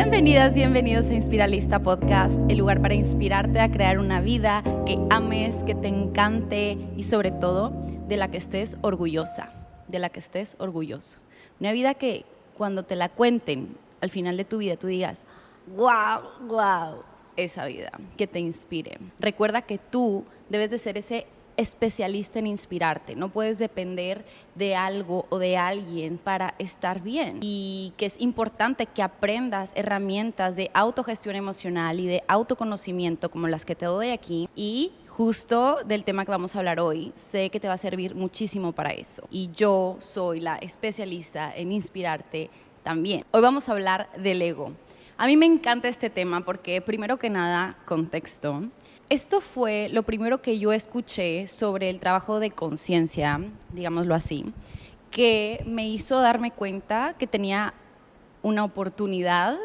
Bienvenidas, bienvenidos a Inspiralista Podcast, el lugar para inspirarte a crear una vida que ames, que te encante y sobre todo de la que estés orgullosa, de la que estés orgulloso. Una vida que cuando te la cuenten al final de tu vida tú digas, wow, esa vida, que te inspire. Recuerda que tú debes de ser ese especialista en inspirarte, no puedes depender de algo o de alguien para estar bien, y que es importante que aprendas herramientas de autogestión emocional y de autoconocimiento como las que te doy aquí, y justo del tema que vamos a hablar hoy, sé que te va a servir muchísimo para eso y yo soy la especialista en inspirarte también. Hoy vamos a hablar del ego. A mí me encanta este tema porque, primero que nada, contexto. Esto fue lo primero que yo escuché sobre el trabajo de conciencia, digámoslo así, que me hizo darme cuenta que tenía una oportunidad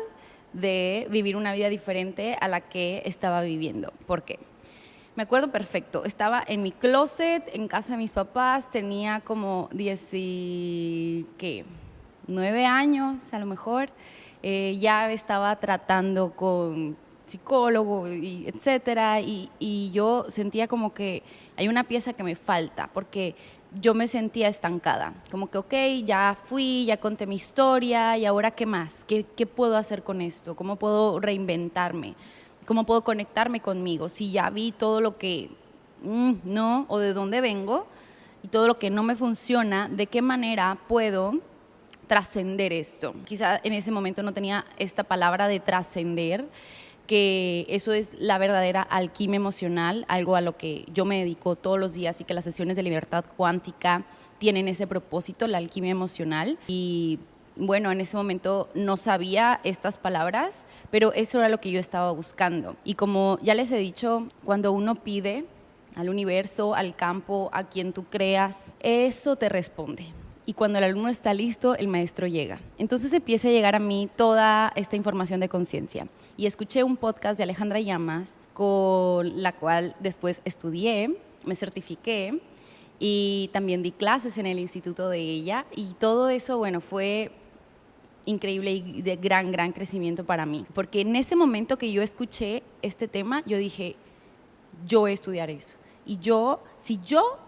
de vivir una vida diferente a la que estaba viviendo. ¿Por qué? Me acuerdo perfecto, estaba en mi closet, en casa de mis papás, tenía como 9 años a lo mejor. Ya estaba tratando con psicólogo y etcétera, y yo sentía como que hay una pieza que me falta, porque yo me sentía estancada, como que ok, ya fui, ya conté mi historia, y ahora ¿qué más? ¿Qué puedo hacer con esto? ¿Cómo puedo reinventarme? ¿Cómo puedo conectarme conmigo? Si ya vi todo lo que no, o de dónde vengo, y todo lo que no me funciona, ¿de qué manera puedo trascender esto? Quizá en ese momento no tenía esta palabra de trascender, que eso es la verdadera alquimia emocional, algo a lo que yo me dedico todos los días y que las sesiones de libertad cuántica tienen ese propósito, la alquimia emocional. Y bueno, en ese momento no sabía estas palabras, pero eso era lo que yo estaba buscando. Y como ya les he dicho, cuando uno pide al universo, al campo, a quien tú creas, eso te responde. Y cuando el alumno está listo, el maestro llega. Entonces empieza a llegar a mí toda esta información de conciencia. Y escuché un podcast de Alejandra Llamas, con la cual después estudié, me certifiqué y también di clases en el instituto de ella. Y todo eso, bueno, fue increíble y de gran crecimiento para mí. Porque en ese momento que yo escuché este tema, yo dije, yo voy a estudiar eso. Y si yo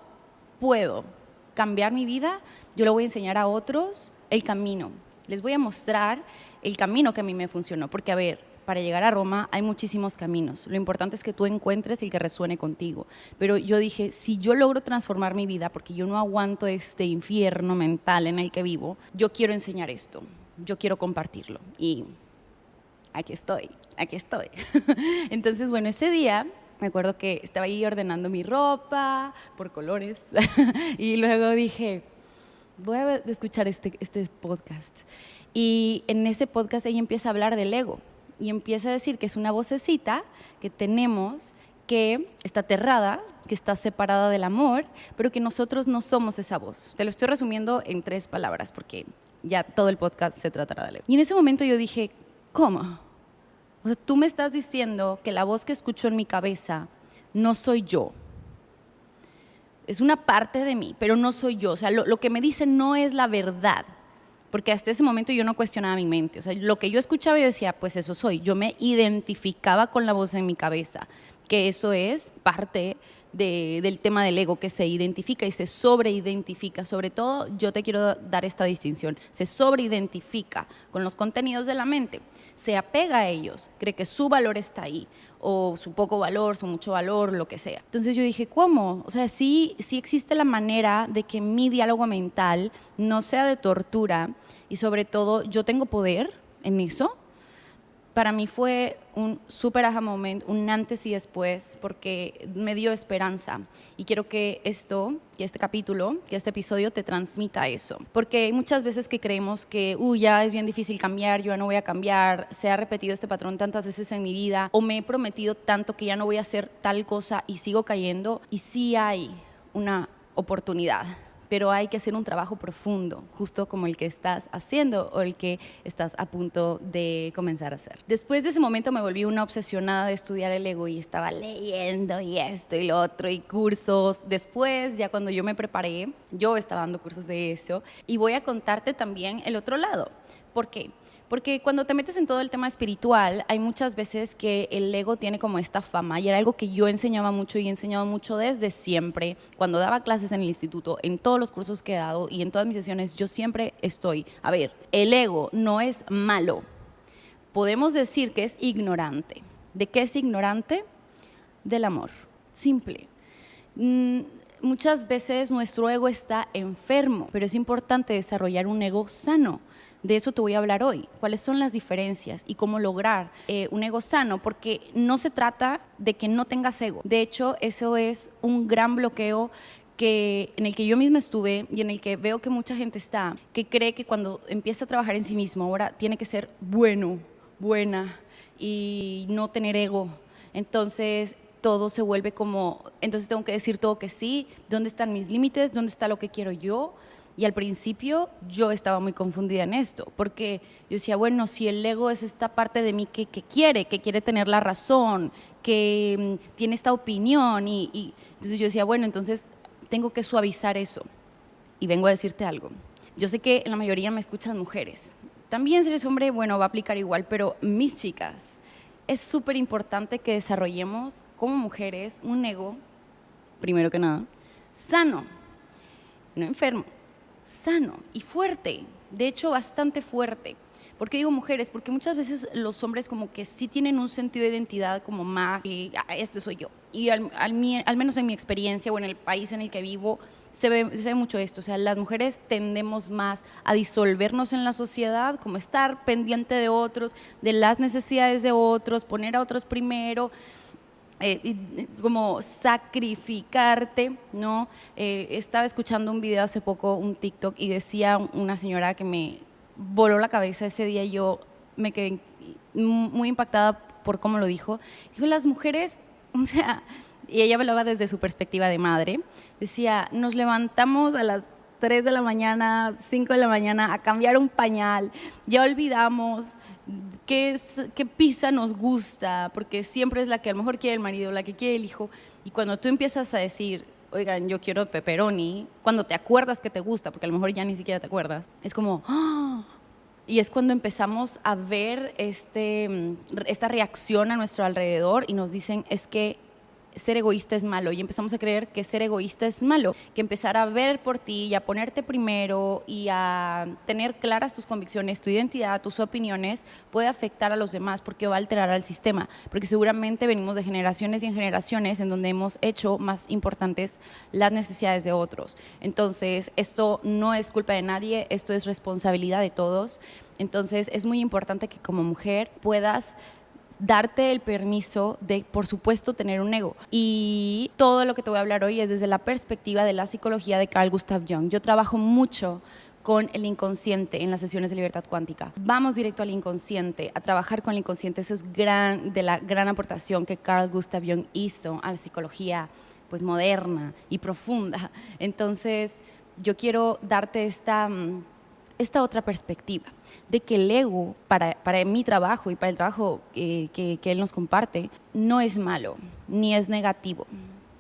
puedo cambiar mi vida, yo le voy a enseñar a otros el camino. Les voy a mostrar el camino que a mí me funcionó. Porque, a ver, para llegar a Roma hay muchísimos caminos. Lo importante es que tú encuentres el que resuene contigo. Pero yo dije, si yo logro transformar mi vida, porque yo no aguanto este infierno mental en el que vivo, yo quiero enseñar esto. Yo quiero compartirlo. Y aquí estoy. Entonces, bueno, ese día me acuerdo que estaba ahí ordenando mi ropa por colores y luego dije, voy a escuchar este podcast. Y en ese podcast ella empieza a hablar del ego y empieza a decir que es una vocecita que tenemos, que está aterrada, que está separada del amor, pero que nosotros no somos esa voz. Te lo estoy resumiendo en 3 palabras porque ya todo el podcast se tratará del ego. Y en ese momento yo dije, ¿cómo? O sea, tú me estás diciendo que la voz que escucho en mi cabeza no soy yo. Es una parte de mí, pero no soy yo. O sea, lo que me dice no es la verdad. Porque hasta ese momento yo no cuestionaba mi mente. O sea, lo que yo escuchaba yo decía, pues eso soy. Yo me identificaba con la voz en mi cabeza, que eso es parte del tema del ego, que se identifica y se sobreidentifica. Sobre todo, yo te quiero dar esta distinción. Se sobreidentifica con los contenidos de la mente. Se apega a ellos, cree que su valor está ahí, o su poco valor, su mucho valor, lo que sea. Entonces yo dije, ¿cómo? O sea, sí existe la manera de que mi diálogo mental no sea de tortura, y sobre todo yo tengo poder en eso. Para mí fue un súper aha moment, un antes y después, porque me dio esperanza. Y quiero que este capítulo, que este episodio te transmita eso. Porque hay muchas veces que creemos que, ya es bien difícil cambiar, yo ya no voy a cambiar, se ha repetido este patrón tantas veces en mi vida, o me he prometido tanto que ya no voy a hacer tal cosa y sigo cayendo. Y sí hay una oportunidad, pero hay que hacer un trabajo profundo, justo como el que estás haciendo o el que estás a punto de comenzar a hacer. Después de ese momento me volví una obsesionada de estudiar el ego y estaba leyendo y esto y lo otro y cursos. Después, ya cuando yo me preparé, yo estaba dando cursos de eso, y voy a contarte también el otro lado. ¿Por qué? Porque cuando te metes en todo el tema espiritual, hay muchas veces que el ego tiene como esta fama, y era algo que yo enseñaba mucho y he enseñado mucho desde siempre. Cuando daba clases en el instituto, en todos los cursos que he dado y en todas mis sesiones, yo siempre estoy, a ver, el ego no es malo. Podemos decir que es ignorante. ¿De qué es ignorante? Del amor. Simple. Muchas veces nuestro ego está enfermo, pero es importante desarrollar un ego sano. De eso te voy a hablar hoy. ¿Cuáles son las diferencias y cómo lograr un ego sano? Porque no se trata de que no tengas ego. De hecho, eso es un gran bloqueo en el que yo misma estuve y en el que veo que mucha gente está, que cree que cuando empieza a trabajar en sí mismo, ahora tiene que ser bueno, buena y no tener ego. Entonces, todo se vuelve como, entonces tengo que decir todo que sí, ¿dónde están mis límites? ¿Dónde está lo que quiero yo? Y al principio yo estaba muy confundida en esto, porque yo decía, bueno, si el ego es esta parte de mí que quiere tener la razón, que tiene esta opinión, y entonces yo decía, bueno, entonces tengo que suavizar eso. Y vengo a decirte algo. Yo sé que la mayoría me escuchan mujeres. También si eres hombre, bueno, va a aplicar igual, pero mis chicas, es súper importante que desarrollemos como mujeres un ego, primero que nada, sano, no enfermo. Sano y fuerte, de hecho bastante fuerte. ¿Por qué digo mujeres? Porque muchas veces los hombres como que sí tienen un sentido de identidad como más, este soy yo. Y al menos en mi experiencia o en el país en el que vivo se ve mucho esto. O sea, las mujeres tendemos más a disolvernos en la sociedad, como estar pendiente de otros, de las necesidades de otros, poner a otros primero. Como sacrificarte, ¿no? Estaba escuchando un video hace poco, un TikTok, y decía una señora que me voló la cabeza ese día, y yo me quedé muy impactada por cómo lo dijo. Dijo, las mujeres, o sea, y ella hablaba desde su perspectiva de madre, decía, nos levantamos a las 3 de la mañana, 5 de la mañana a cambiar un pañal, ya olvidamos qué pizza nos gusta, porque siempre es la que a lo mejor quiere el marido, la que quiere el hijo, y cuando tú empiezas a decir, oigan, yo quiero pepperoni, cuando te acuerdas que te gusta, porque a lo mejor ya ni siquiera te acuerdas, es como, ¡ah! Y es cuando empezamos a ver esta reacción a nuestro alrededor y nos dicen, es que ser egoísta es malo, y empezamos a creer que ser egoísta es malo, que empezar a ver por ti y a ponerte primero y a tener claras tus convicciones, tu identidad, tus opiniones, puede afectar a los demás porque va a alterar al sistema, porque seguramente venimos de generaciones y en generaciones en donde hemos hecho más importantes las necesidades de otros. Entonces, esto no es culpa de nadie, esto es responsabilidad de todos. Entonces, es muy importante que como mujer puedas darte el permiso de, por supuesto, tener un ego. Y todo lo que te voy a hablar hoy es desde la perspectiva de la psicología de Carl Gustav Jung. Yo trabajo mucho con el inconsciente en las sesiones de libertad cuántica. Vamos directo al inconsciente, a trabajar con el inconsciente. Eso es de la gran aportación que Carl Gustav Jung hizo a la psicología pues moderna y profunda. Entonces, yo quiero darte esta otra perspectiva de que el ego, para mi trabajo y para el trabajo que él nos comparte, no es malo ni es negativo.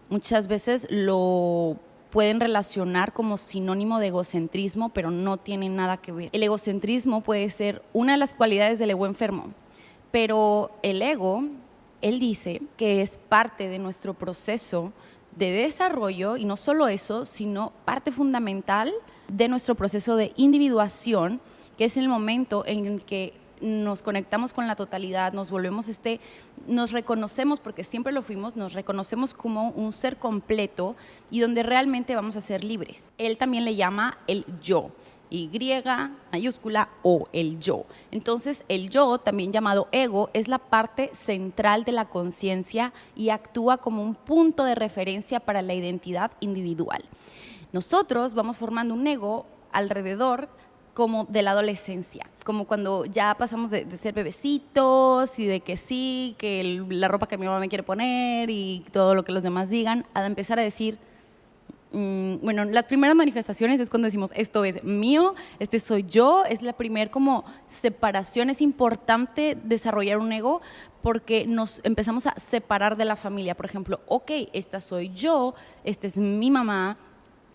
Muchas veces lo pueden relacionar como sinónimo de egocentrismo, pero no tiene nada que ver. El egocentrismo puede ser una de las cualidades del ego enfermo, pero el ego, él dice que es parte de nuestro proceso de desarrollo, y no solo eso, sino parte fundamental de nuestro proceso de individuación, que es el momento en el que nos conectamos con la totalidad, nos volvemos nos reconocemos, porque siempre lo fuimos, nos reconocemos como un ser completo y donde realmente vamos a ser libres. Él también le llama el yo, Y mayúscula O, el yo. Entonces, el yo, también llamado ego, es la parte central de la conciencia y actúa como un punto de referencia para la identidad individual. Nosotros vamos formando un ego alrededor como de la adolescencia, como cuando ya pasamos de ser bebecitos y de que sí, que la ropa que mi mamá me quiere poner y todo lo que los demás digan, a empezar a decir, bueno, las primeras manifestaciones es cuando decimos esto es mío, este soy yo, es la primera como separación. Es importante desarrollar un ego porque nos empezamos a separar de la familia. Por ejemplo, ok, esta soy yo, esta es mi mamá,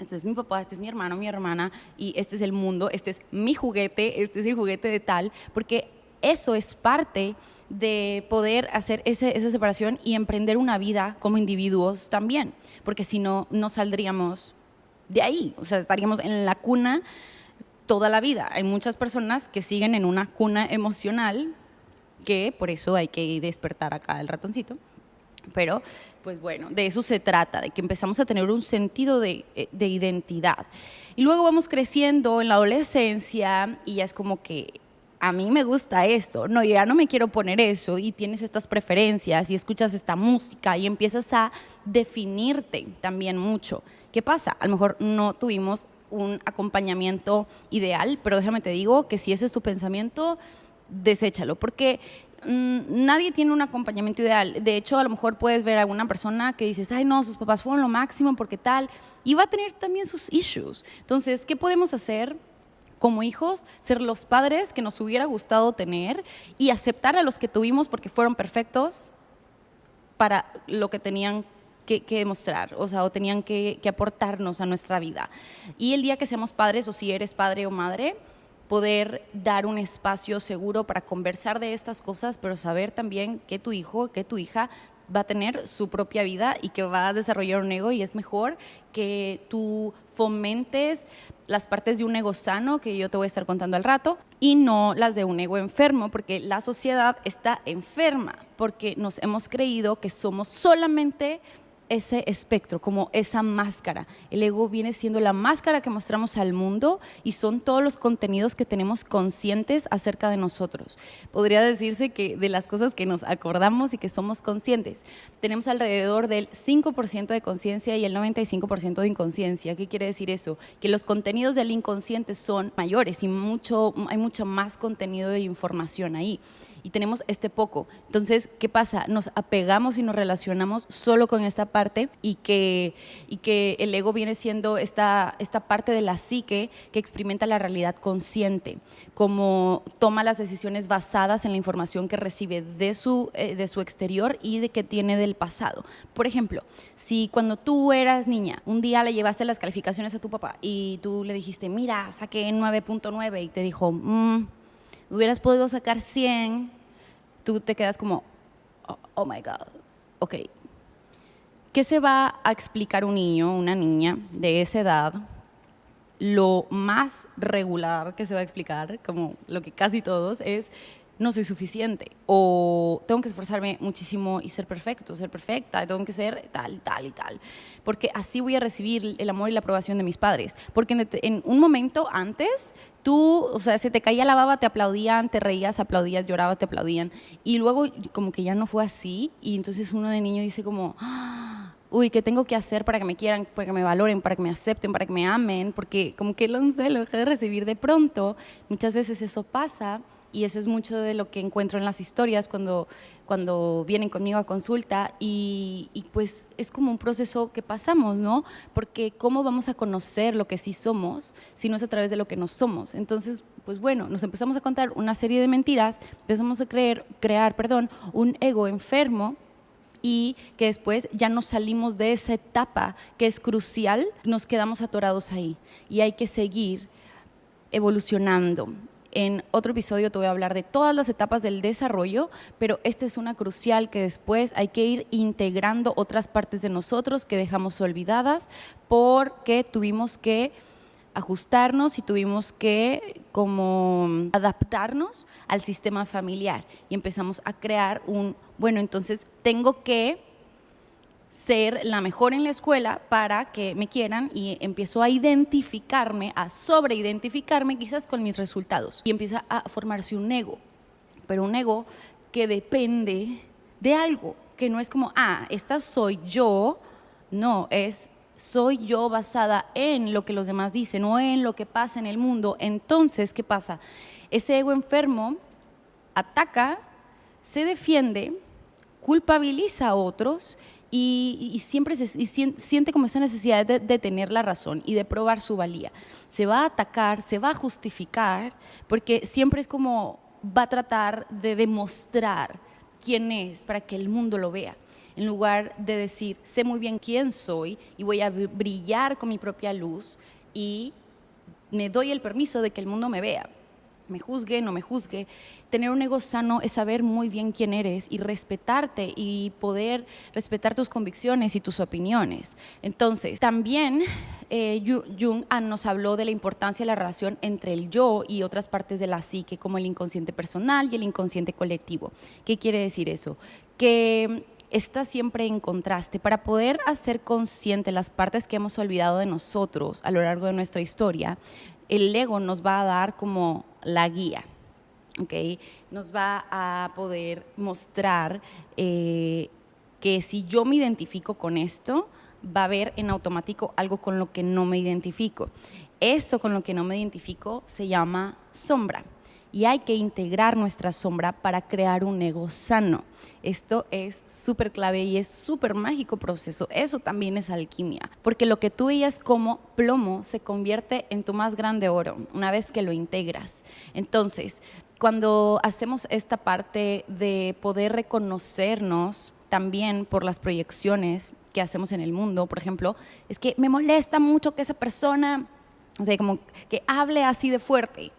este es mi papá, este es mi hermano, mi hermana, y este es el mundo, este es mi juguete, este es el juguete de tal, porque eso es parte de poder hacer esa separación y emprender una vida como individuos también, porque si no, no saldríamos de ahí, o sea, estaríamos en la cuna toda la vida. Hay muchas personas que siguen en una cuna emocional, que por eso hay que despertar acá el ratoncito. Pero, pues bueno, de eso se trata, de que empezamos a tener un sentido de identidad. Y luego vamos creciendo en la adolescencia y ya es como que a mí me gusta esto, no, yo ya no me quiero poner eso, y tienes estas preferencias y escuchas esta música y empiezas a definirte también mucho. ¿Qué pasa? A lo mejor no tuvimos un acompañamiento ideal, pero déjame te digo que si ese es tu pensamiento, deséchalo, porque nadie tiene un acompañamiento ideal. De hecho, a lo mejor puedes ver a alguna persona que dices, ay no, sus papás fueron lo máximo porque tal, y va a tener también sus issues. Entonces, ¿qué podemos hacer como hijos? Ser los padres que nos hubiera gustado tener y aceptar a los que tuvimos porque fueron perfectos para lo que tenían que demostrar, o sea, o tenían que aportarnos a nuestra vida. Y el día que seamos padres, o si eres padre o madre, poder dar un espacio seguro para conversar de estas cosas, pero saber también que tu hijo, que tu hija va a tener su propia vida y que va a desarrollar un ego, y es mejor que tú fomentes las partes de un ego sano, que yo te voy a estar contando al rato, y no las de un ego enfermo, porque la sociedad está enferma, porque nos hemos creído que somos solamente ese espectro, como esa máscara. El ego viene siendo la máscara que mostramos al mundo y son todos los contenidos que tenemos conscientes acerca de nosotros. Podría decirse que de las cosas que nos acordamos y que somos conscientes, tenemos alrededor del 5% de conciencia y el 95% de inconsciencia. ¿Qué quiere decir eso? Que los contenidos del inconsciente son mayores y hay mucho más contenido de información ahí. Y tenemos poco. Entonces, ¿qué pasa? Nos apegamos y nos relacionamos solo con esta parte, y que el ego viene siendo esta parte de la psique que experimenta la realidad consciente, como toma las decisiones basadas en la información que recibe de su exterior y de que tiene del pasado. Por ejemplo, si cuando tú eras niña, un día le llevaste las calificaciones a tu papá y tú le dijiste, mira, saqué 9.9, y te dijo, hubieras podido sacar 100, tú te quedas como, oh my God, ok. ¿Qué se va a explicar un niño, una niña de esa edad? Lo más regular que se va a explicar, como lo que casi todos, es no soy suficiente, o tengo que esforzarme muchísimo y ser perfecto, ser perfecta, tengo que ser tal, tal y tal, porque así voy a recibir el amor y la aprobación de mis padres. Porque en un momento antes, tú, o sea, se te caía la baba, te aplaudían, te reías, aplaudías, llorabas, te aplaudían, y luego como que ya no fue así, y entonces uno de niño dice como, uy, ¿qué tengo que hacer para que me quieran, para que me valoren, para que me acepten, para que me amen? Porque como que lo dejé de recibir de pronto. Muchas veces eso pasa, y eso es mucho de lo que encuentro en las historias cuando vienen conmigo a consulta, y pues es como un proceso que pasamos, ¿no? Porque ¿cómo vamos a conocer lo que sí somos si no es a través de lo que no somos? Entonces, pues bueno, nos empezamos a contar una serie de mentiras, empezamos a crear un ego enfermo, y que después ya no salimos de esa etapa que es crucial, nos quedamos atorados ahí y hay que seguir evolucionando. En otro episodio te voy a hablar de todas las etapas del desarrollo, pero esta es una crucial, que después hay que ir integrando otras partes de nosotros que dejamos olvidadas porque tuvimos que ajustarnos y tuvimos que como adaptarnos al sistema familiar, y empezamos a crear bueno, entonces tengo que ser la mejor en la escuela para que me quieran, y empiezo a identificarme, a sobreidentificarme quizás con mis resultados, y empieza a formarse un ego, pero un ego que depende de algo, que no es como, esta soy yo, no, soy yo basada en lo que los demás dicen o en lo que pasa en el mundo. Entonces, ¿qué pasa? Ese ego enfermo ataca, se defiende, culpabiliza a otros y siempre siente como esa necesidad de tener la razón y de probar su valía. Se va a atacar, se va a justificar, porque siempre es como va a tratar de demostrar quién es para que el mundo lo vea. en lugar de decir, sé muy bien quién soy y voy a brillar con mi propia luz y me doy el permiso de que el mundo me vea. Me juzgue, no me juzgue. Tener un ego sano es saber muy bien quién eres y respetarte y poder respetar tus convicciones y tus opiniones. Entonces, también Jung nos habló de la importancia de la relación entre el yo y otras partes de la psique, como el inconsciente personal y el inconsciente colectivo. ¿Qué quiere decir eso? Que está siempre en contraste. Para poder hacer consciente las partes que hemos olvidado de nosotros a lo largo de nuestra historia, el ego nos va a dar como la guía, ¿ok? Nos va a poder mostrar que si yo me identifico con esto, va a haber en automático algo con lo que no me identifico. Eso con lo que no me identifico se llama sombra. Y hay que integrar nuestra sombra para crear un ego sano. Esto es súper clave y es súper mágico proceso. Eso también es alquimia, porque lo que tú veías como plomo se convierte en tu más grande oro una vez que lo integras. Entonces, cuando hacemos esta parte de poder reconocernos también por las proyecciones que hacemos en el mundo, por ejemplo, es que me molesta mucho que esa persona, o sea, como que hable así de fuerte.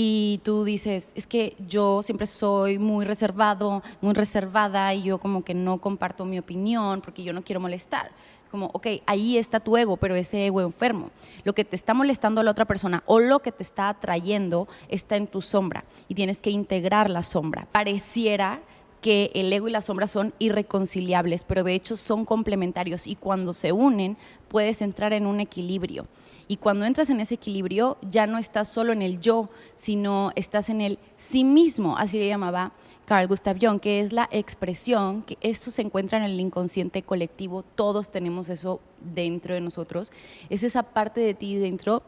Y tú dices, es que yo siempre soy muy reservado, muy reservada y yo como que no comparto mi opinión porque yo no quiero molestar. Es como, ok, ahí está tu ego, pero ese ego enfermo. Lo que te está molestando a la otra persona o lo que te está atrayendo está en tu sombra y tienes que integrar la sombra. Pareciera que el ego y la sombra son irreconciliables, pero de hecho son complementarios y cuando se unen puedes entrar en un equilibrio. Y cuando entras en ese equilibrio ya no estás solo en el yo, sino estás en el sí mismo, así le llamaba Carl Gustav Jung, que es la expresión, que eso se encuentra en el inconsciente colectivo, todos tenemos eso dentro de nosotros, es esa parte de ti dentro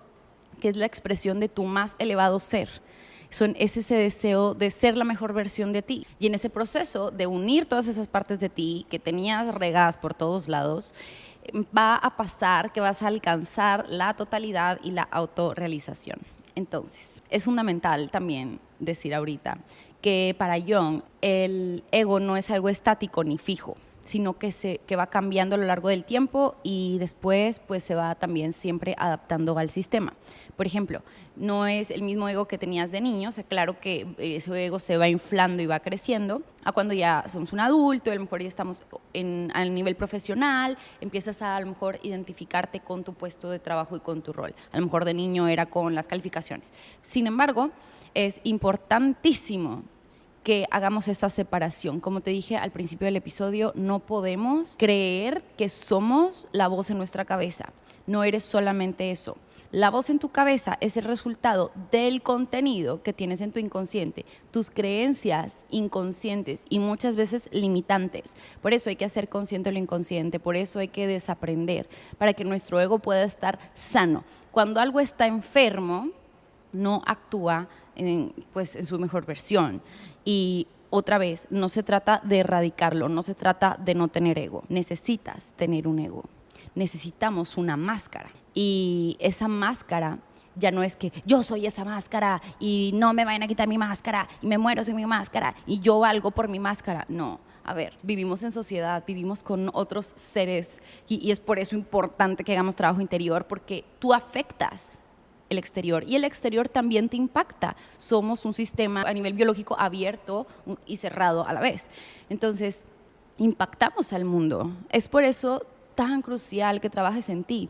que es la expresión de tu más elevado ser. Es ese deseo de ser la mejor versión de ti. Y en ese proceso de unir todas esas partes de ti que tenías regadas por todos lados, va a pasar que vas a alcanzar la totalidad y la autorrealización. Entonces, es fundamental también decir ahorita que para Jung el ego no es algo estático ni fijo, sino que va cambiando a lo largo del tiempo y después pues se va también siempre adaptando al sistema. Por ejemplo, no es el mismo ego que tenías de niño, o sea, claro que ese ego se va inflando y va creciendo, a cuando ya somos un adulto, a lo mejor ya estamos al nivel profesional, empiezas a lo mejor identificarte con tu puesto de trabajo y con tu rol. A lo mejor de niño era con las calificaciones. Sin embargo, es importantísimo que hagamos esa separación. Como te dije al principio del episodio, no podemos creer que somos la voz en nuestra cabeza. No eres solamente eso. La voz en tu cabeza es el resultado del contenido que tienes en tu inconsciente, tus creencias inconscientes y muchas veces limitantes. Por eso hay que hacer consciente lo inconsciente, por eso hay que desaprender, para que nuestro ego pueda estar sano. Cuando algo está enfermo, no actúa en su mejor versión. Y otra vez, no se trata de erradicarlo, no se trata de no tener ego. Necesitas tener un ego. Necesitamos una máscara. Y esa máscara ya no es que yo soy esa máscara y no me vayan a quitar mi máscara y me muero sin mi máscara y yo valgo por mi máscara. No. A ver, vivimos en sociedad, vivimos con otros seres y es por eso importante que hagamos trabajo interior, porque tú afectas el exterior y el exterior también te impacta. Somos un sistema a nivel biológico abierto y cerrado a la vez. Entonces, impactamos al mundo. Es por eso tan crucial que trabajes en ti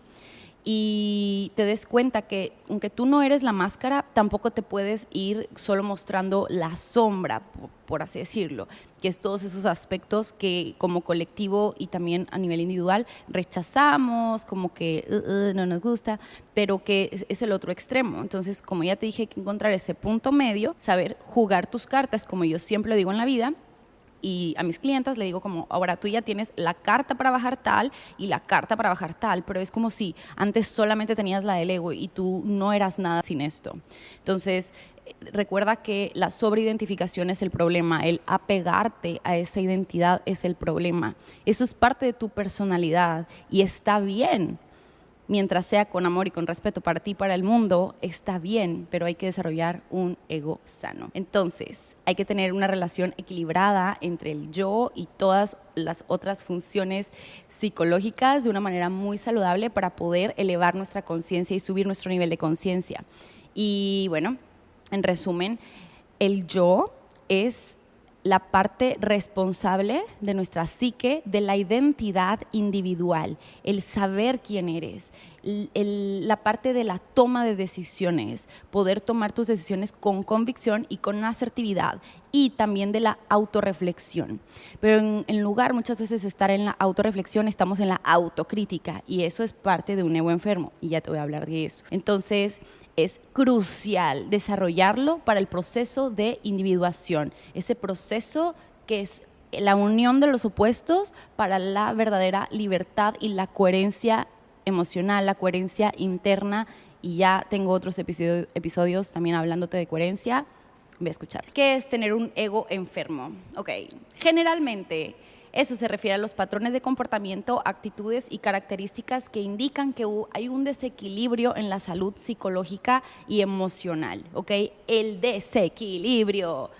y te des cuenta que aunque tú no eres la máscara, tampoco te puedes ir solo mostrando la sombra, por así decirlo, que es todos esos aspectos que como colectivo y también a nivel individual rechazamos, como que no nos gusta, pero que es el otro extremo. Entonces, como ya te dije, hay que encontrar ese punto medio, saber jugar tus cartas, como yo siempre lo digo en la vida. Y a mis clientas le digo como, ahora tú ya tienes la carta para bajar tal y la carta para bajar tal, pero es como si antes solamente tenías la del ego y tú no eras nada sin esto. Entonces, recuerda que la sobreidentificación es el problema, el apegarte a esa identidad es el problema. Eso es parte de tu personalidad y está bien. mientras sea con amor y con respeto para ti y para el mundo, está bien, pero hay que desarrollar un ego sano. Entonces, hay que tener una relación equilibrada entre el yo y todas las otras funciones psicológicas de una manera muy saludable para poder elevar nuestra conciencia y subir nuestro nivel de conciencia. Y bueno, en resumen, el yo es la parte responsable de nuestra psique, de la identidad individual, el saber quién eres, la parte de la toma de decisiones, poder tomar tus decisiones con convicción y con asertividad, y también de la autorreflexión. Pero en lugar muchas veces de estar en la autorreflexión, estamos en la autocrítica, y eso es parte de un ego enfermo, y ya te voy a hablar de eso. Entonces, es crucial desarrollarlo para el proceso de individuación, ese proceso que es la unión de los opuestos para la verdadera libertad y la coherencia emocional, la coherencia interna. Y ya tengo otros episodios también hablándote de coherencia. Ve a escuchar. ¿Qué es tener un ego enfermo? Ok, generalmente eso se refiere a los patrones de comportamiento, actitudes y características que indican que hay un desequilibrio en la salud psicológica y emocional, ¿ok? El desequilibrio.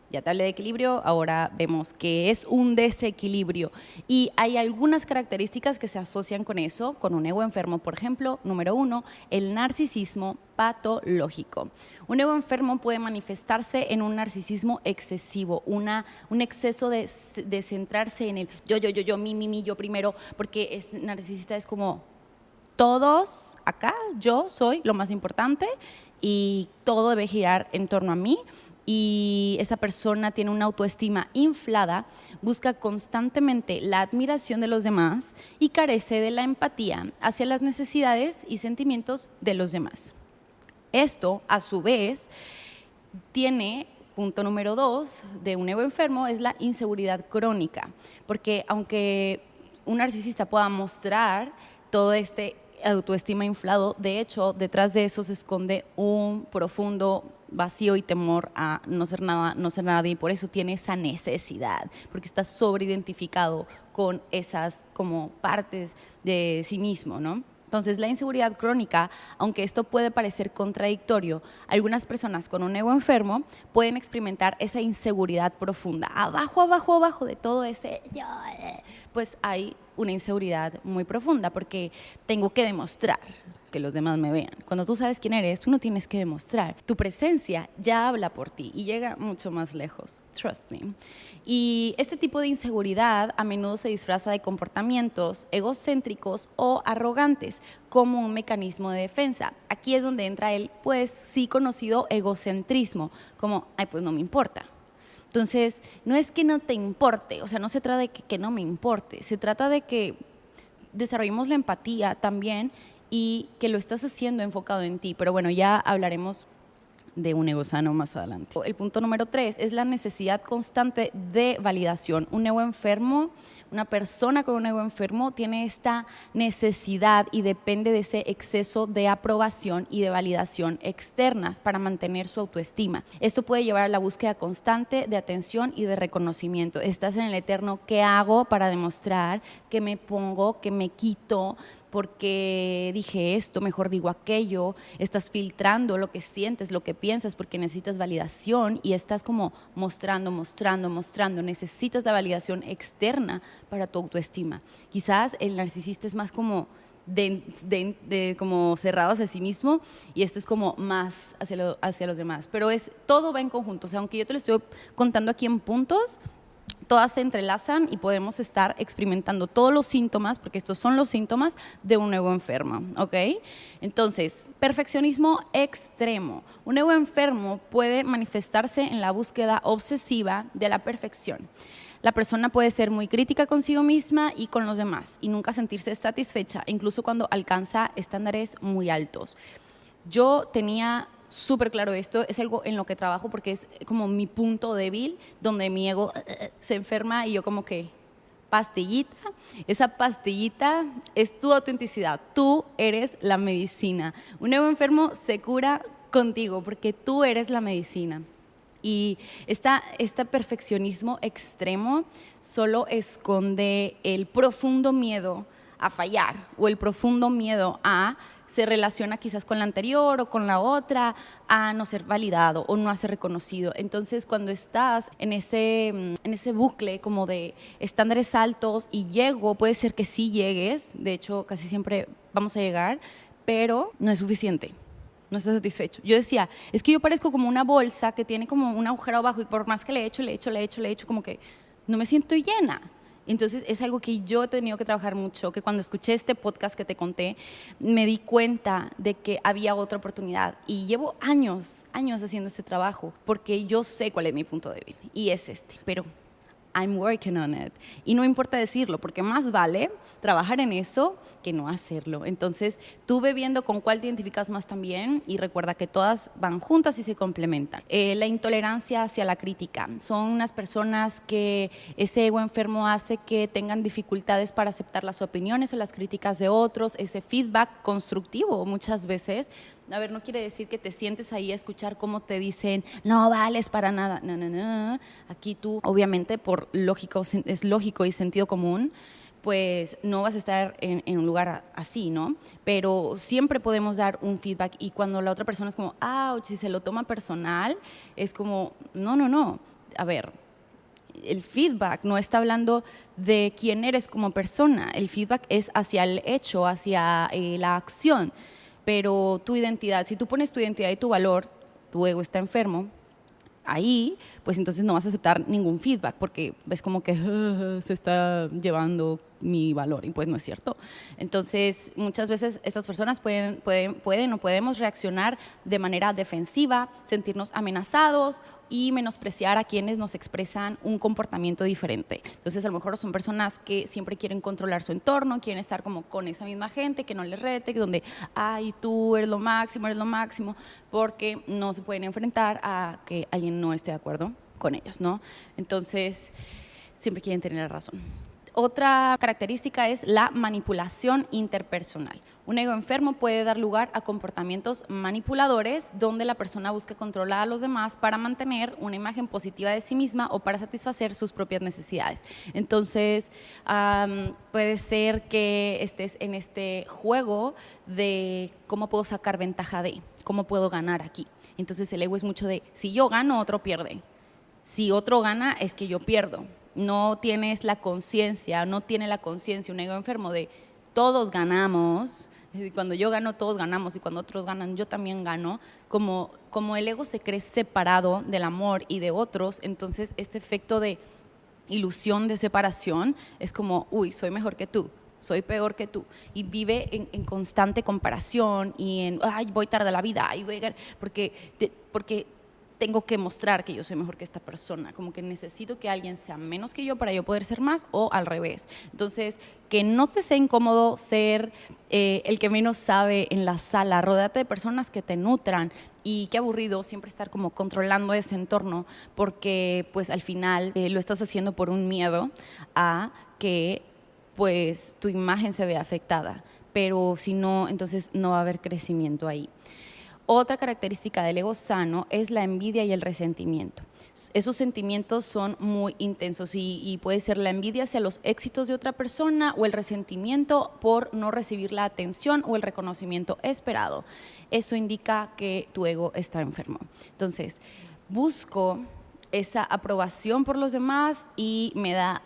Ya te hablé de equilibrio, ahora vemos que es un desequilibrio. Y hay algunas características que se asocian con eso, con un ego enfermo. Por ejemplo, número 1, el narcisismo patológico. Un ego enfermo puede manifestarse en un narcisismo excesivo, un exceso de centrarse en el yo, mi, yo primero, porque narcisista es como todos acá, yo soy lo más importante y todo debe girar en torno a mí. Y esa persona tiene una autoestima inflada, busca constantemente la admiración de los demás y carece de la empatía hacia las necesidades y sentimientos de los demás. Esto, a su vez, tiene, punto número 2 de un ego enfermo, es la inseguridad crónica, porque aunque un narcisista pueda mostrar todo este autoestima inflado, de hecho, detrás de eso se esconde un profundo vacío y temor a no ser nada, no ser nadie, y por eso tiene esa necesidad, porque está sobreidentificado con esas como partes de sí mismo, ¿no? Entonces, la inseguridad crónica, aunque esto puede parecer contradictorio, algunas personas con un ego enfermo pueden experimentar esa inseguridad profunda. Abajo de todo ese yo, pues hay una inseguridad muy profunda porque tengo que demostrar que los demás me vean. Cuando tú sabes quién eres, tú no tienes que demostrar. Tu presencia ya habla por ti y llega mucho más lejos. Trust me. Y este tipo de inseguridad a menudo se disfraza de comportamientos egocéntricos o arrogantes como un mecanismo de defensa. Aquí es donde entra el, pues sí conocido egocentrismo, como, ay, pues no me importa. Entonces, no es que no te importe, o sea, no se trata de que no me importe, se trata de que desarrollemos la empatía también y que lo estás haciendo enfocado en ti. Pero bueno, ya hablaremos de un ego sano más adelante. El punto número 3 es la necesidad constante de validación. Un ego enfermo, una persona con un ego enfermo tiene esta necesidad y depende de ese exceso de aprobación y de validación externas para mantener su autoestima. Esto puede llevar a la búsqueda constante de atención y de reconocimiento. Estás en el eterno ¿qué hago para demostrar que me pongo, que me quito? Porque dije esto, mejor digo aquello. Estás filtrando lo que sientes, lo que piensas, porque necesitas validación y estás como mostrando. Necesitas la validación externa para tu autoestima. Quizás el narcisista es más como como cerrado hacia sí mismo y este es como más hacia los demás. Pero todo va en conjunto. O sea, aunque yo te lo estoy contando aquí en puntos, todas se entrelazan y podemos estar experimentando todos los síntomas, porque estos son los síntomas de un ego enfermo, ¿ok? Entonces, perfeccionismo extremo. Un ego enfermo puede manifestarse en la búsqueda obsesiva de la perfección. La persona puede ser muy crítica consigo misma y con los demás y nunca sentirse satisfecha, incluso cuando alcanza estándares muy altos. Yo tenía súper claro esto, es algo en lo que trabajo porque es como mi punto débil, donde mi ego se enferma y yo como que pastillita, esa pastillita es tu autenticidad, tú eres la medicina. Un ego enfermo se cura contigo porque tú eres la medicina. Y este perfeccionismo extremo solo esconde el profundo miedo a fallar o el profundo miedo a se relaciona quizás con la anterior o con la otra, a no ser validado o no a ser reconocido. Entonces, cuando estás en ese bucle como de estándares altos y puede ser que sí llegues, de hecho casi siempre vamos a llegar, pero no es suficiente. No estás satisfecho. Yo decía, es que yo parezco como una bolsa que tiene como un agujero abajo y por más que le echo, como que no me siento llena. Entonces es algo que yo he tenido que trabajar mucho, que cuando escuché este podcast que te conté, me di cuenta de que había otra oportunidad y llevo años haciendo este trabajo porque yo sé cuál es mi punto débil y es pero I'm working on it. Y no importa decirlo, porque más vale trabajar en eso que no hacerlo. Entonces, tú ve viendo con cuál te identificas más también y recuerda que todas van juntas y se complementan. La intolerancia hacia la crítica. Son unas personas que ese ego enfermo hace que tengan dificultades para aceptar las opiniones o las críticas de otros, ese feedback constructivo muchas veces. A ver, no quiere decir que te sientes ahí a escuchar cómo te dicen, no vales para nada. No. Aquí tú, obviamente, es lógico y sentido común, pues no vas a estar en un lugar así, ¿no? Pero siempre podemos dar un feedback y cuando la otra persona es como, ouch, si se lo toma personal, es como, no. A ver, el feedback no está hablando de quién eres como persona, el feedback es hacia el hecho, hacia la acción. Pero tu identidad, si tú pones tu identidad y tu valor, tu ego está enfermo, ahí, pues entonces no vas a aceptar ningún feedback porque ves como que se está llevando mi valor y pues no es cierto. Entonces, muchas veces estas personas pueden o podemos reaccionar de manera defensiva, sentirnos amenazados y menospreciar a quienes nos expresan un comportamiento diferente. Entonces, a lo mejor son personas que siempre quieren controlar su entorno, quieren estar como con esa misma gente, que no les rete, donde, ay, tú eres lo máximo, porque no se pueden enfrentar a que alguien no esté de acuerdo con ellos, ¿no? Entonces, siempre quieren tener la razón. Otra característica es la manipulación interpersonal. Un ego enfermo puede dar lugar a comportamientos manipuladores donde la persona busca controlar a los demás para mantener una imagen positiva de sí misma o para satisfacer sus propias necesidades. Entonces, puede ser que estés en este juego de cómo puedo sacar ventaja de, cómo puedo ganar aquí. Entonces, el ego es mucho de, si yo gano, otro pierde. Si otro gana, es que yo pierdo. No tiene la conciencia un ego enfermo de todos ganamos, cuando yo gano todos ganamos y cuando otros ganan yo también gano, como el ego se cree separado del amor y de otros, entonces este efecto de ilusión de separación es como, uy, soy mejor que tú, soy peor que tú, y vive en constante comparación y en, ay, voy tarde a la vida, ay, voy a... porque tengo que mostrar que yo soy mejor que esta persona, como que necesito que alguien sea menos que yo para yo poder ser más o al revés. Entonces, que no te sea incómodo ser el que menos sabe en la sala, rodéate de personas que te nutran y qué aburrido siempre estar como controlando ese entorno porque pues al final lo estás haciendo por un miedo a que pues tu imagen se vea afectada, pero si no, entonces no va a haber crecimiento ahí. Otra característica del ego sano es la envidia y el resentimiento. Esos sentimientos son muy intensos y puede ser la envidia hacia los éxitos de otra persona o el resentimiento por no recibir la atención o el reconocimiento esperado. Eso indica que tu ego está enfermo. Entonces, busco esa aprobación por los demás y me da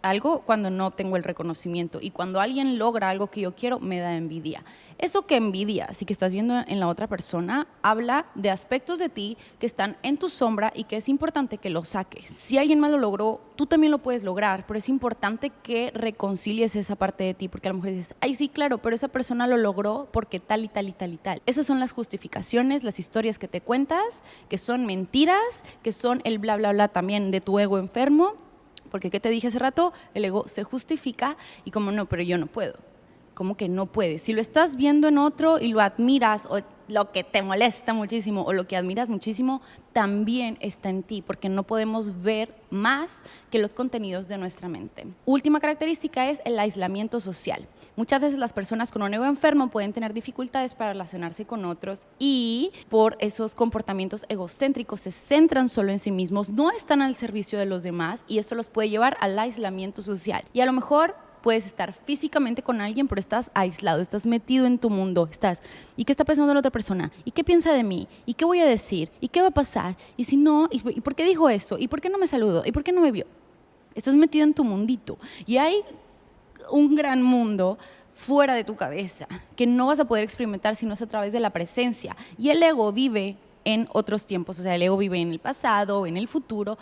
algo cuando no tengo el reconocimiento y cuando alguien logra algo que yo quiero me da envidia. Eso que envidia, así que estás viendo en la otra persona, habla de aspectos de ti que están en tu sombra y que es importante que lo saques. Si alguien más lo logró, tú también lo puedes lograr, pero es importante que reconcilies esa parte de ti, porque a lo mejor dices, ay sí, claro, pero esa persona lo logró porque tal y tal y tal y tal. Esas son las justificaciones, las historias que te cuentas, que son mentiras, que son el bla bla bla también de tu ego enfermo. Porque, ¿qué te dije hace rato? El ego se justifica y como no, pero yo no puedo. ¿Cómo que no puedes? Si lo estás viendo en otro y lo admiras o lo que te molesta muchísimo o lo que admiras muchísimo, también está en ti, porque no podemos ver más que los contenidos de nuestra mente. Última característica es el aislamiento social. Muchas veces las personas con un ego enfermo pueden tener dificultades para relacionarse con otros y por esos comportamientos egocéntricos se centran solo en sí mismos, no están al servicio de los demás y esto los puede llevar al aislamiento social. Y a lo mejor puedes estar físicamente con alguien, pero estás aislado, estás metido en tu mundo, ¿y qué está pensando la otra persona? ¿Y qué piensa de mí? ¿Y qué voy a decir? ¿Y qué va a pasar? ¿Y si no? ¿Y por qué dijo esto? ¿Y por qué no me saludó? ¿Y por qué no me vio? Estás metido en tu mundito y hay un gran mundo fuera de tu cabeza que no vas a poder experimentar si no es a través de la presencia. Y el ego vive en otros tiempos, o sea, el ego vive en el pasado, en el futuro.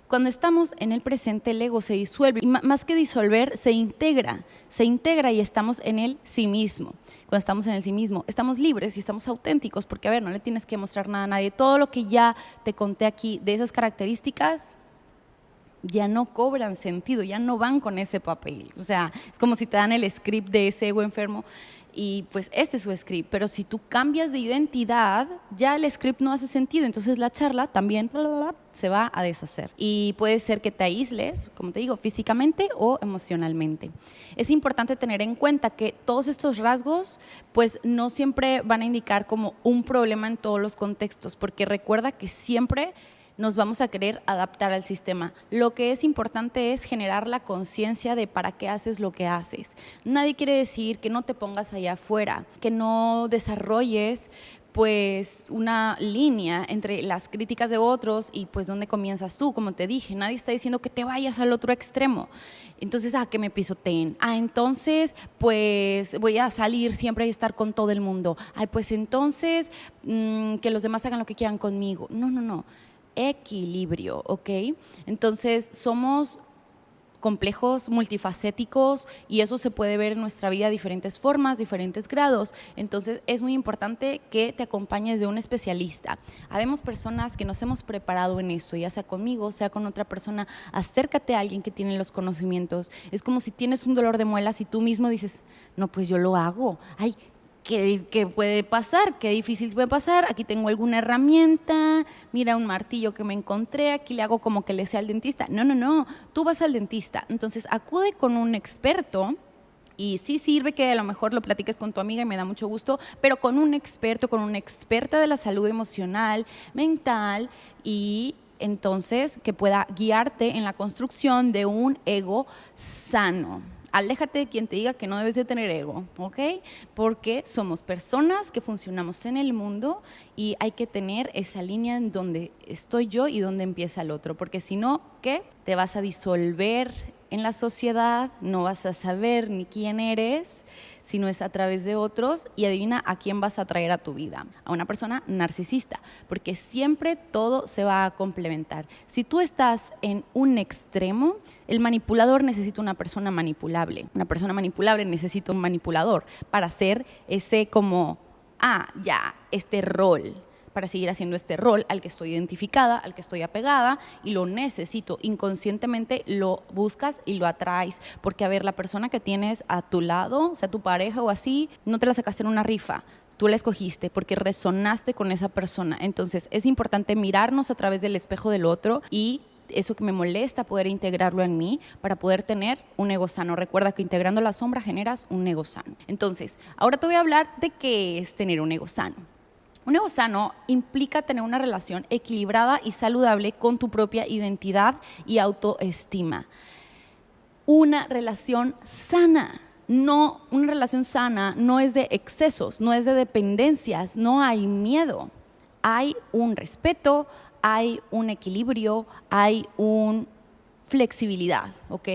Cuando estamos en el presente, el ego se disuelve y más que disolver, se integra y estamos en el sí mismo. Cuando estamos en el sí mismo, estamos libres y estamos auténticos porque, a ver, no le tienes que mostrar nada a nadie. Todo lo que ya te conté aquí de esas características ya no cobran sentido, ya no van con ese papel. O sea, es como si te dan el script de ese ego enfermo y pues este es su script, pero si tú cambias de identidad, ya el script no hace sentido, entonces la charla también se va a deshacer. Y puede ser que te aísles, como te digo, físicamente o emocionalmente. Es importante tener en cuenta que todos estos rasgos pues no siempre van a indicar como un problema en todos los contextos, porque recuerda que siempre nos vamos a querer adaptar al sistema. Lo que es importante es generar la conciencia de para qué haces lo que haces. Nadie quiere decir que no te pongas allá afuera, que no desarrolles pues una línea entre las críticas de otros y pues dónde comienzas tú, como te dije, nadie está diciendo que te vayas al otro extremo, entonces que me pisoteen, entonces pues voy a salir siempre y estar con todo el mundo, pues entonces que los demás hagan lo que quieran conmigo, no, equilibrio, ¿ok? Entonces somos complejos, multifacéticos y eso se puede ver en nuestra vida de diferentes formas, diferentes grados. Entonces es muy importante que te acompañes de un especialista. Habemos personas que nos hemos preparado en esto, ya sea conmigo, sea con otra persona. Acércate a alguien que tiene los conocimientos. Es como si tienes un dolor de muelas y tú mismo dices, no, pues yo lo hago. ¿Qué puede pasar? ¿Qué difícil puede pasar? Aquí tengo alguna herramienta, mira un martillo que me encontré, aquí le hago como que le sea al dentista. No, tú vas al dentista. Entonces acude con un experto y sí sirve que a lo mejor lo platiques con tu amiga y me da mucho gusto, pero con un experto, con una experta de la salud emocional, mental y entonces que pueda guiarte en la construcción de un ego sano. Aléjate de quien te diga que no debes de tener ego, ¿ok? Porque somos personas que funcionamos en el mundo y hay que tener esa línea en donde estoy yo y donde empieza el otro, porque si no, ¿qué? Te vas a disolver en la sociedad, no vas a saber ni quién eres, si no es a través de otros, y adivina a quién vas a traer a tu vida, a una persona narcisista, porque siempre todo se va a complementar. Si tú estás en un extremo, el manipulador necesita una persona manipulable necesita un manipulador para hacer ese como, este rol, para seguir haciendo este rol al que estoy identificada, al que estoy apegada y lo necesito. Inconscientemente lo buscas y lo atraes, porque a ver, la persona que tienes a tu lado, sea tu pareja o así, no te la sacaste en una rifa, tú la escogiste porque resonaste con esa persona. Entonces es importante mirarnos a través del espejo del otro y eso que me molesta, poder integrarlo en mí para poder tener un ego sano. Recuerda que integrando la sombra generas un ego sano. Entonces, ahora te voy a hablar de qué es tener un ego sano. Un ego sano implica tener una relación equilibrada y saludable con tu propia identidad y autoestima. Una relación sana. Una relación sana no es de excesos, no es de dependencias, no hay miedo. Hay un respeto, hay un equilibrio, hay una flexibilidad, ¿ok?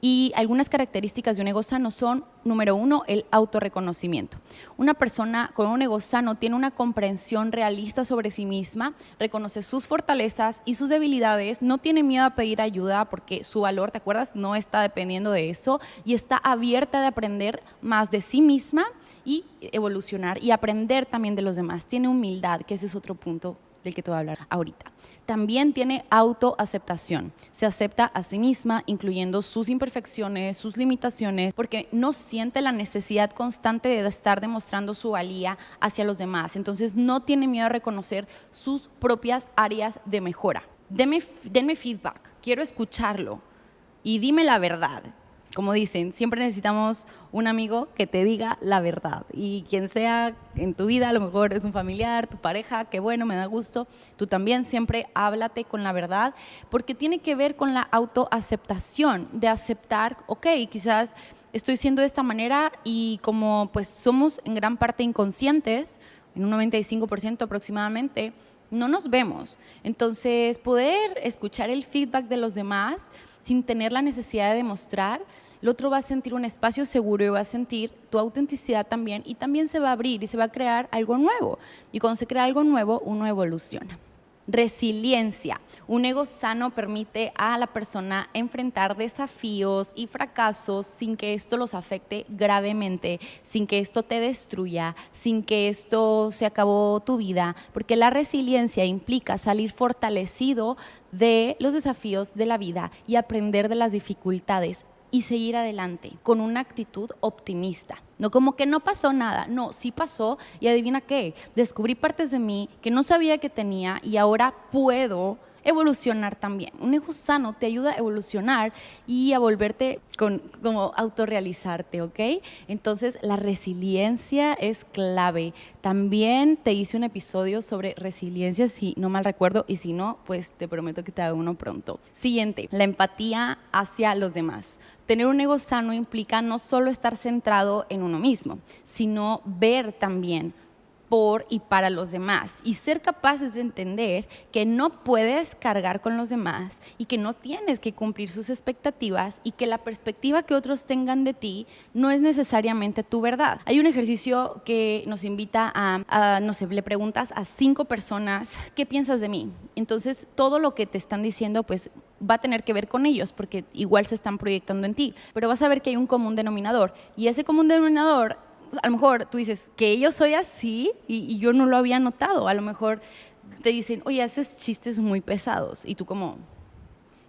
Y algunas características de un ego sano son, número 1, el autorreconocimiento. Una persona con un ego sano tiene una comprensión realista sobre sí misma, reconoce sus fortalezas y sus debilidades, no tiene miedo a pedir ayuda porque su valor, ¿te acuerdas?, no está dependiendo de eso y está abierta de aprender más de sí misma y evolucionar y aprender también de los demás. Tiene humildad, que ese es otro punto del que te voy a hablar ahorita. También tiene autoaceptación. Se acepta a sí misma, incluyendo sus imperfecciones, sus limitaciones, porque no siente la necesidad constante de estar demostrando su valía hacia los demás. Entonces no tiene miedo a reconocer sus propias áreas de mejora. Denme feedback, quiero escucharlo y dime la verdad. como dicen, siempre necesitamos un amigo que te diga la verdad. Y quien sea en tu vida, a lo mejor es un familiar, tu pareja, qué bueno, me da gusto. Tú también siempre háblate con la verdad, porque tiene que ver con la autoaceptación, de aceptar, ok, quizás estoy siendo de esta manera y como pues somos en gran parte inconscientes, en un 95% aproximadamente, no nos vemos. Entonces, poder escuchar el feedback de los demás sin tener la necesidad de demostrar, el otro va a sentir un espacio seguro y va a sentir tu autenticidad también, y también se va a abrir y se va a crear algo nuevo. Y cuando se crea algo nuevo, uno evoluciona. Resiliencia. Un ego sano permite a la persona enfrentar desafíos y fracasos sin que esto los afecte gravemente, sin que esto te destruya, sin que esto se acabó tu vida, porque la resiliencia implica salir fortalecido de los desafíos de la vida y aprender de las dificultades y seguir adelante con una actitud optimista. No como que no pasó nada, no, sí pasó, y adivina qué, descubrí partes de mí que no sabía que tenía y ahora puedo evolucionar también. Un ego sano te ayuda a evolucionar y a volverte como autorrealizarte, ¿ok? Entonces la resiliencia es clave. También te hice un episodio sobre resiliencia, si no mal recuerdo, y si no, pues te prometo que te hago uno pronto. Siguiente, la empatía hacia los demás. Tener un ego sano implica no solo estar centrado en uno mismo, sino ver también por y para los demás y ser capaces de entender que no puedes cargar con los demás y que no tienes que cumplir sus expectativas y que la perspectiva que otros tengan de ti no es necesariamente tu verdad. Hay un ejercicio que nos invita no sé, le preguntas a 5 personas, ¿qué piensas de mí? Entonces, todo lo que te están diciendo, pues va a tener que ver con ellos porque igual se están proyectando en ti, pero vas a ver que hay un común denominador y ese común denominador, a lo mejor tú dices que yo soy así y yo no lo había notado. A lo mejor te dicen, oye, haces chistes muy pesados. Y tú como,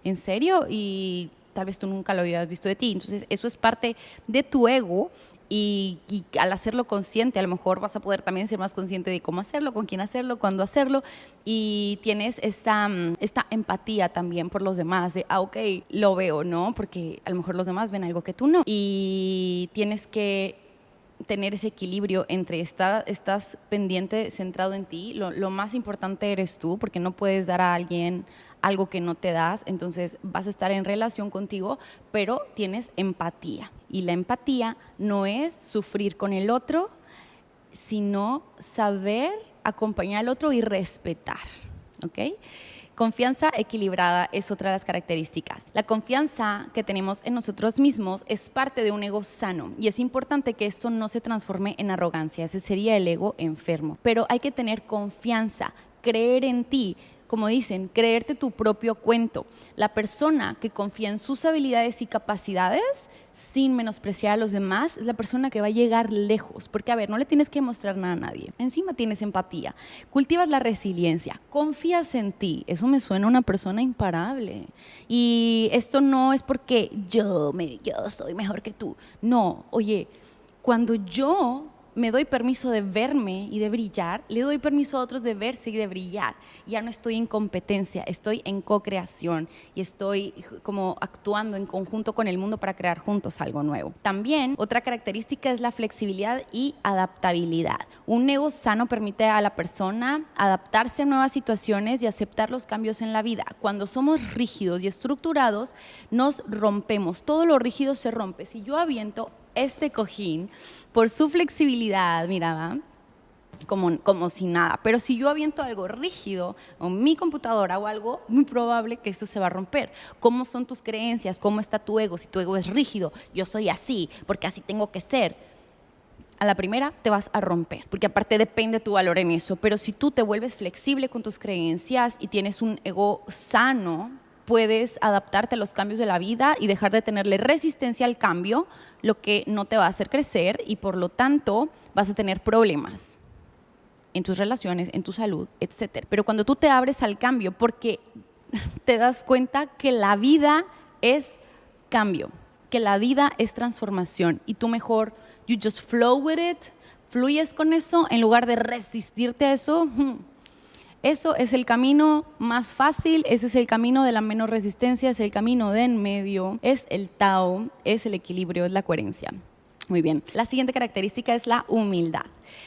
¿en serio? Y tal vez tú nunca lo habías visto de ti. Entonces eso es parte de tu ego y al hacerlo consciente, a lo mejor vas a poder también ser más consciente de cómo hacerlo, con quién hacerlo, cuándo hacerlo. Y tienes esta empatía también por los demás, de, ok, lo veo, ¿no? Porque a lo mejor los demás ven algo que tú no. Y tienes que tener ese equilibrio entre estás pendiente, centrado en ti, lo más importante eres tú, porque no puedes dar a alguien algo que no te das, entonces vas a estar en relación contigo, pero tienes empatía. Y la empatía no es sufrir con el otro, sino saber acompañar al otro y respetar, ¿ok? Confianza equilibrada es otra de las características. La confianza que tenemos en nosotros mismos es parte de un ego sano y es importante que esto no se transforme en arrogancia. Ese sería el ego enfermo. Pero hay que tener confianza, creer en ti. Como dicen, creerte tu propio cuento. La persona que confía en sus habilidades y capacidades sin menospreciar a los demás es la persona que va a llegar lejos. Porque, a ver, no le tienes que mostrar nada a nadie. Encima tienes empatía, cultivas la resiliencia, confías en ti. Eso me suena a una persona imparable. Y esto no es porque yo soy mejor que tú. No, oye, cuando yo me doy permiso de verme y de brillar, le doy permiso a otros de verse y de brillar. Ya no estoy en competencia, estoy en co-creación y estoy como actuando en conjunto con el mundo para crear juntos algo nuevo. También otra característica es la flexibilidad y adaptabilidad. Un ego sano permite a la persona adaptarse a nuevas situaciones y aceptar los cambios en la vida. Cuando somos rígidos y estructurados, nos rompemos. Todo lo rígido se rompe. Si yo aviento este cojín, por su flexibilidad, mira, como si nada. Pero si yo aviento algo rígido o mi computadora o algo, muy probable que esto se va a romper. ¿Cómo son tus creencias? ¿Cómo está tu ego? Si tu ego es rígido, yo soy así, porque así tengo que ser. A la primera te vas a romper, porque aparte depende tu valor en eso. Pero si tú te vuelves flexible con tus creencias y tienes un ego sano, puedes adaptarte a los cambios de la vida y dejar de tenerle resistencia al cambio, lo que no te va a hacer crecer y por lo tanto vas a tener problemas en tus relaciones, en tu salud, etc. Pero cuando tú te abres al cambio, porque te das cuenta que la vida es cambio, que la vida es transformación y tú mejor, you just flow with it, fluyes con eso en lugar de resistirte a eso. Eso es el camino más fácil, ese es el camino de la menos resistencia, es el camino de en medio, es el Tao, es el equilibrio, es la coherencia. Muy bien. La siguiente característica es la humildad.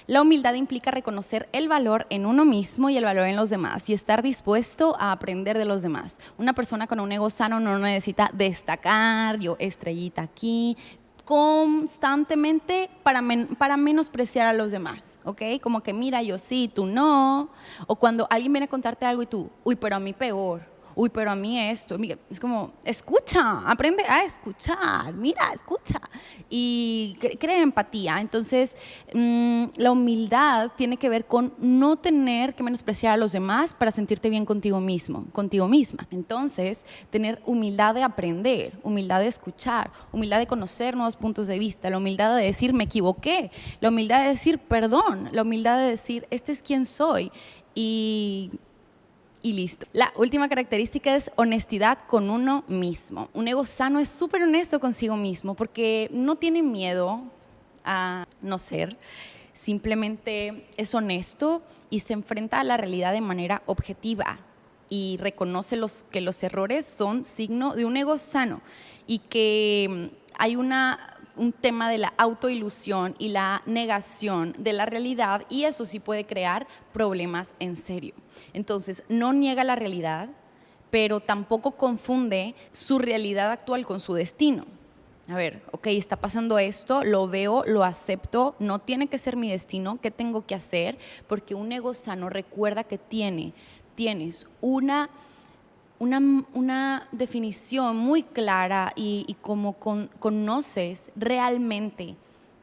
La humildad implica reconocer el valor en uno mismo y el valor en los demás y estar dispuesto a aprender de los demás. Una persona con un ego sano no necesita destacar, yo estrellita aquí, constantemente para menospreciar a los demás, ¿ok? Como que mira, yo sí, tú no. O cuando alguien viene a contarte algo y tú, uy, pero a mí peor. Uy, pero a mí esto, mira, es como, escucha, aprende a escuchar, mira, escucha y crea empatía. Entonces, la humildad tiene que ver con no tener que menospreciar a los demás para sentirte bien contigo mismo, contigo misma. Entonces, tener humildad de aprender, humildad de escuchar, humildad de conocer nuevos puntos de vista, la humildad de decir me equivoqué, la humildad de decir perdón, la humildad de decir este es quien soy y listo. La última característica es honestidad con uno mismo. Un ego sano es súper honesto consigo mismo porque no tiene miedo a no ser, simplemente es honesto y se enfrenta a la realidad de manera objetiva y reconoce que los errores son signo de un ego sano y que hay un tema de la autoilusión y la negación de la realidad y eso sí puede crear problemas en serio. Entonces, no niega la realidad, pero tampoco confunde su realidad actual con su destino. A ver, ok, está pasando esto, lo veo, lo acepto, no tiene que ser mi destino, ¿qué tengo que hacer? Porque un ego sano recuerda que tienes una definición muy clara y como conoces realmente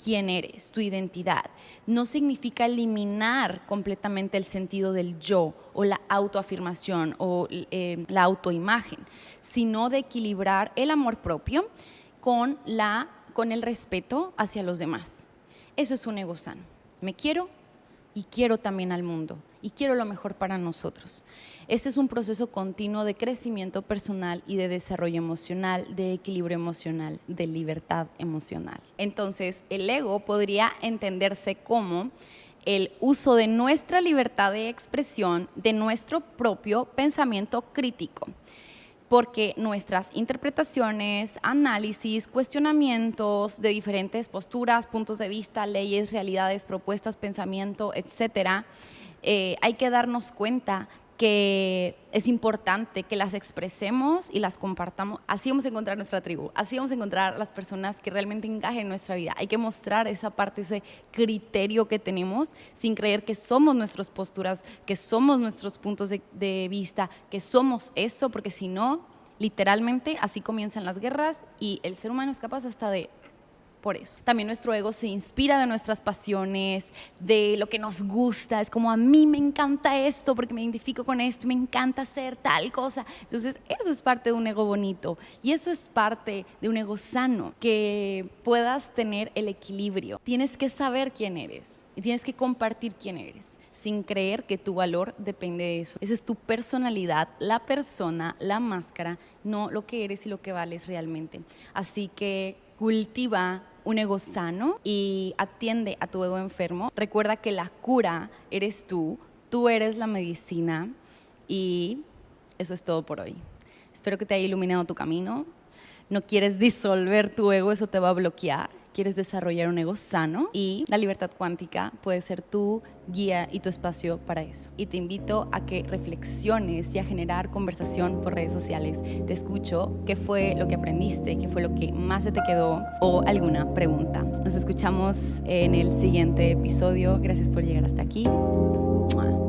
quién eres, tu identidad. No significa eliminar completamente el sentido del yo o la autoafirmación o la autoimagen, sino de equilibrar el amor propio con el respeto hacia los demás. Eso es un ego sano. Me quiero y quiero también al mundo y quiero lo mejor para nosotros. Este es un proceso continuo de crecimiento personal y de desarrollo emocional, de equilibrio emocional, de libertad emocional. Entonces, el ego podría entenderse como el uso de nuestra libertad de expresión, de nuestro propio pensamiento crítico, porque nuestras interpretaciones, análisis, cuestionamientos de diferentes posturas, puntos de vista, leyes, realidades, propuestas, pensamiento, etcétera, hay que darnos cuenta que es importante que las expresemos y las compartamos. Así vamos a encontrar nuestra tribu, así vamos a encontrar las personas que realmente encajen en nuestra vida. Hay que mostrar esa parte, ese criterio que tenemos sin creer que somos nuestras posturas, que somos nuestros puntos de vista, que somos eso, porque si no, literalmente así comienzan las guerras y el ser humano es capaz hasta de... Por eso. También nuestro ego se inspira de nuestras pasiones, de lo que nos gusta. Es como a mí me encanta esto porque me identifico con esto, me encanta hacer tal cosa. Entonces eso es parte de un ego bonito y eso es parte de un ego sano, que puedas tener el equilibrio. Tienes que saber quién eres y tienes que compartir quién eres sin creer que tu valor depende de eso. Esa es tu personalidad, la persona, la máscara, no lo que eres y lo que vales realmente. Así que cultiva un ego sano y atiende a tu ego enfermo. Recuerda que la cura eres tú eres la medicina y eso es todo por hoy. Espero que te haya iluminado tu camino. No quieres disolver tu ego, eso te va a bloquear. Quieres desarrollar un ego sano y la libertad cuántica puede ser tu guía y tu espacio para eso. Y te invito a que reflexiones y a generar conversación por redes sociales. Te escucho, qué fue lo que aprendiste, qué fue lo que más se te quedó o alguna pregunta. Nos escuchamos en el siguiente episodio. Gracias por llegar hasta aquí. ¡Mua!